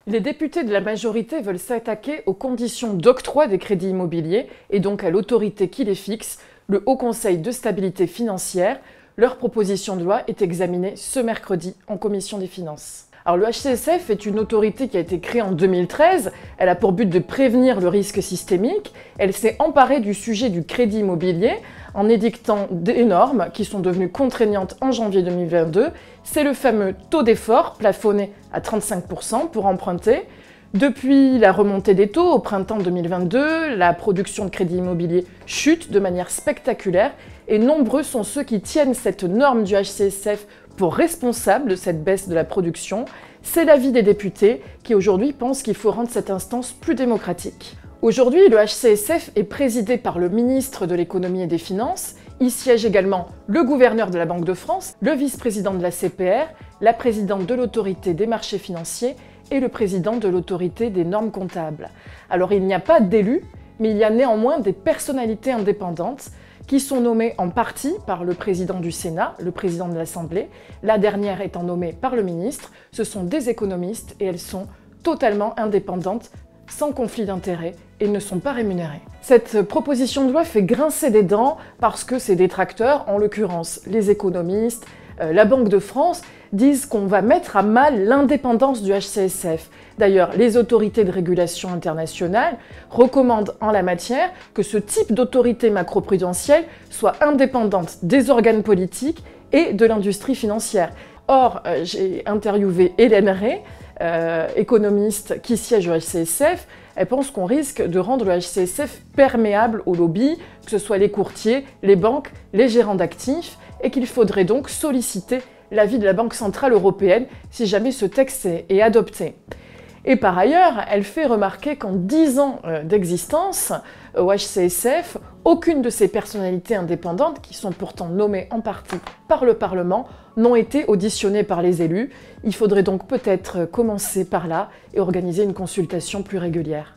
Les députés de la majorité veulent s'attaquer aux conditions d'octroi des crédits immobiliers et donc à l'autorité qui les fixe, le Haut Conseil de stabilité financière. Leur proposition de loi est examinée ce mercredi en commission des finances. Alors le HCSF est une autorité qui a été créée en 2013. Elle a pour but de prévenir le risque systémique. Elle s'est emparée du sujet du crédit immobilier en édictant des normes qui sont devenues contraignantes en janvier 2022. C'est le fameux taux d'effort plafonné à 35% pour emprunter. Depuis la remontée des taux au printemps 2022, la production de crédit immobilier chute de manière spectaculaire et nombreux sont ceux qui tiennent cette norme du HCSF pour responsable de cette baisse de la production. C'est l'avis des députés qui aujourd'hui pensent qu'il faut rendre cette instance plus démocratique. Aujourd'hui, le HCSF est présidé par le ministre de l'économie et des finances. Y siège également le gouverneur de la Banque de France, le vice-président de la CPR, la présidente de l'autorité des marchés financiers et le président de l'autorité des normes comptables. Alors il n'y a pas d'élus, mais il y a néanmoins des personnalités indépendantes qui sont nommées en partie par le président du Sénat, le président de l'Assemblée, la dernière étant nommée par le ministre. Ce sont des économistes et elles sont totalement indépendantes, sans conflit d'intérêts et ne sont pas rémunérées. Cette proposition de loi fait grincer des dents parce que ses détracteurs, en l'occurrence les économistes, la Banque de France, disent qu'on va mettre à mal l'indépendance du HCSF. D'ailleurs, les autorités de régulation internationale recommandent en la matière que ce type d'autorité macroprudentielle soit indépendante des organes politiques et de l'industrie financière. Or, j'ai interviewé Hélène Rey, économiste qui siège au HCSF. Elle pense qu'on risque de rendre le HCSF perméable aux lobbies, que ce soit les courtiers, les banques, les gérants d'actifs, et qu'il faudrait donc solliciter l'avis de la Banque centrale européenne si jamais ce texte est adopté. Et par ailleurs, elle fait remarquer qu'en 10 ans d'existence au HCSF, aucune de ces personnalités indépendantes, qui sont pourtant nommées en partie par le Parlement, n'ont été auditionnées par les élus. Il faudrait donc peut-être commencer par là et organiser une consultation plus régulière.